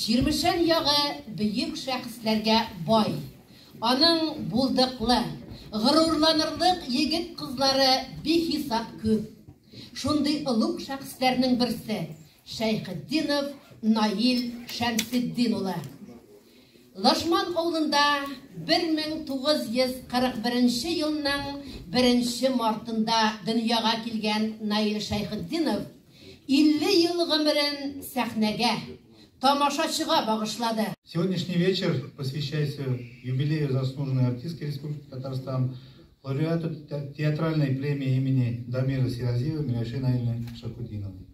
Җирмешән ягы бөек шәхесләргә бай. Аның булдыклы, горурланырлык егет кызлары бихисап күп. Шундый олуг шәхесләрнең берсе Шәйхетдинов Наил Шәмсетдин улы. Лашман авылында 1941 елның 1 мартында дөньяга килгән Наил Шәйхетдинов 50 ел гомерен сәхнәгә, тамашачыга багышлады. Сегодняшний вечер посвящается юбилею заслуженной артистки Республики Татарстан, лауреату театральной премии имени Дамира Сиразиева Милявши Наильны Шайхутдиновой.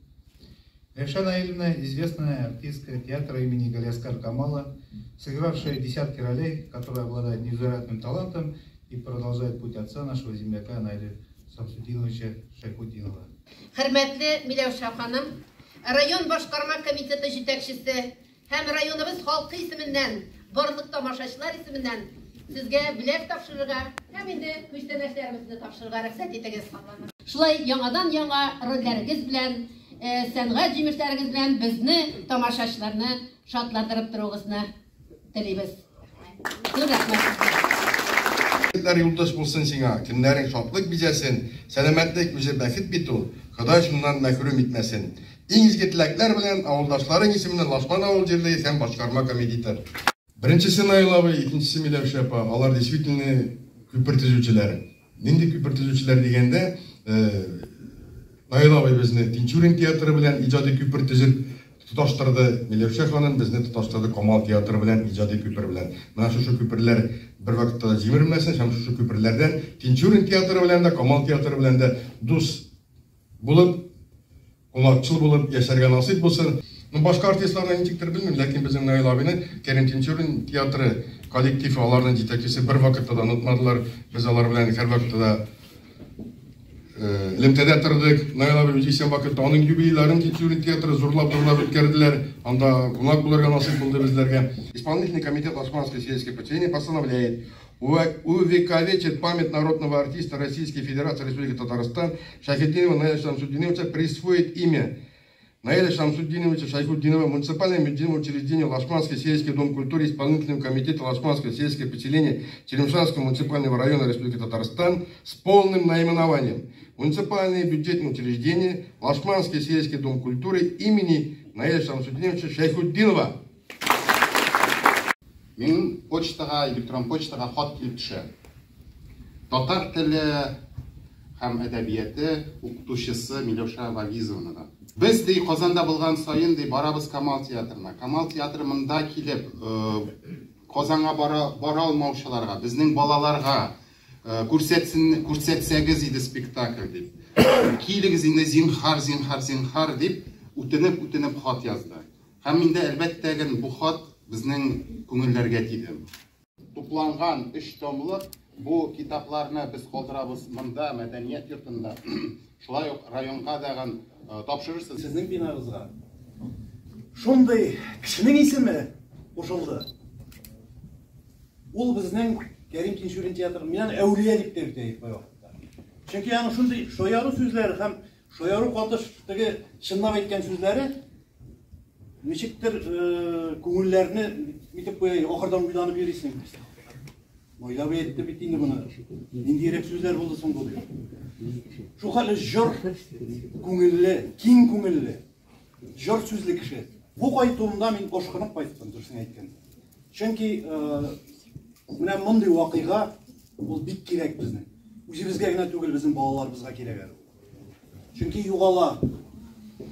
Милявша Наильна – известная артистка театра имени Галиаскар Камала, сыгравшая десятки ролей, которая обладает невероятным талантом и продолжает путь отца нашего земляка Наиля Шамсутдиновича Шайхутдинова. Хөрмәтле Миләүшә ханым, район башкарма комитеты җитәкчесе һәм районыбыз халкы исеменнән, барлык тамашачылар исеменнән сезгә бүләк тапшырырга һәм инде күчтәнәшләребезне тапшырырга рөхсәт итегез. Шулай яңадан яңа рольләрегез белән, сәнгать җимешләрегез белән безне тамашачыларны шатландырып торугызны телибез. Рәхмәт. Юлдаш булсын сиңа, көннәрең шатлык бизәсен, сәламәтлек үзе бәхет бит ул. Ходай шуннан мәхрүм итмәсен. Иң изге теләкләр белән авылдашларың исеменнән Лашман авыл җирлеге һәм башкарма комитеты. Беренчесе Наил абый, икенчесе Миләүшә апа, алар действительно күпер төзүчеләр. Нинди күпер төзүчеләр дигәндә, Наил абый безне Тинчурин театры белән иҗади күпер төзеп тоташтырды. Миләүшә ханым безне тоташтырды Камал театры белән иҗади күпер белән. Менә шушы күперләр бер вакытта җимерелмәсен, һәм шушы күперләрдән Тинчурин театры белән дә, Камал театры белән дә дус булып, кулакчыл булып яшәргә насыйп булсын. Башка артистларны ничектер белмим, ләкин безнең Наил абыйны Кәрим Тинчурин театры коллектив аларның җитәкчесе бер вакытта да онытмадылар. Без алар белән һәр вакытта да элемтәдә тордык. Наил абый исән вакытта аның юбилейларын Тинчурин театры зурлап үткәрделәр. Анда кунак булырга насыйп булды безләргә. Исполнительный комитет Лашманской сельской поселения постановляет увековечить память народного артиста Российской Федерации Республики Татарстан Шайхетдинова Наиля Шамсутдиновича, присвоит имя Наиля Шамсутдиновича Шайхутдинова муниципальное медицинское учреждение Лашманский сельский дом культуры исполнительного комитета Лашманское сельское поселение Черемшанского муниципального района Республики Татарстан с полным наименованием муниципальное бюджетное учреждение Лашманский сельский дом культуры имени Наиля Шамсутдиновича Шайхутдинова. Мен почтаға, электрон почтаға хат килеп төшә. Татар теле һәм әдәбияты укытучысы Миләүшә Вагизовнадан. Без ди Казанда булган сайын ди барабыз Камал театрына. Камал театры монда килеп, Казанга бара алмаучыларга, безнең балаларга күрсәтсәгез иде спектакль дип. Килегез инде зинһар дип үтенеп хат язды. Һәм инде әлбәттә бу хат безнең күңелләргә тиде. Тупланган 3 томлык бу китапларны без калдырабыз монда мәдәният йортында. Шулай ук районга дагы тапшырырсыз. Сезнең бинагызга шундый кешенең исеме кушылды. Ул безнең Кәрим Тинчурин театры менән әүлия дип тәртип бу вакытта. Чөнки аның шундый шаяру сүзләре һәм шаяру катыш теге чынлап әйткән сүзләре ничектер күңелләрне итеп ахырдан уйланып йөрисең. Уйлап әйтте бит инде моны. Ниндирәк сүзләр булды соң бу? Шу хәле җыр күңелле, киң күңелле. Җыр сүзле кеше. Бу кайтуымда мин ашкынып кайттым, дөресен әйткәндә. Чөнки менә мондый вакыйга ул бик кирәк безнең. Үзебезгә генә түгел, безнең балаларыбызга кирәк. Чөнки югала.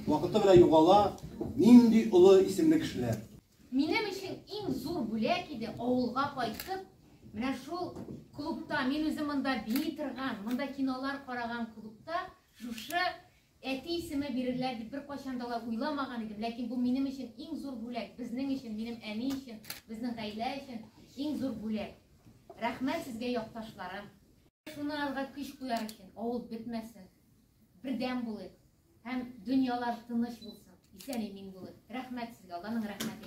Вакыты белән югала нинди улы исемле кешеләр. Минем өчен иң зур бүләк иде авылга кайтып, менә шул клубта, мин үзем монда бии торган, монда кинолар караган клубта шушы әти исеме бирерләр дип беркайчан да уйламаган идем, ләкин бу минем өчен иң зур бүләк, безнең өчен, минем әни өчен, безнең гаилә өчен иң зур бүләк. Рәхмәт сезгә якташларым. Шуны алга көч куяр өчен авыл бетмәсен. Бердәм булыйк һәм дөньялар тыныч булсын. Исән-имин булыйк. Рәхмәт сезгә, Алланың рәхмәте.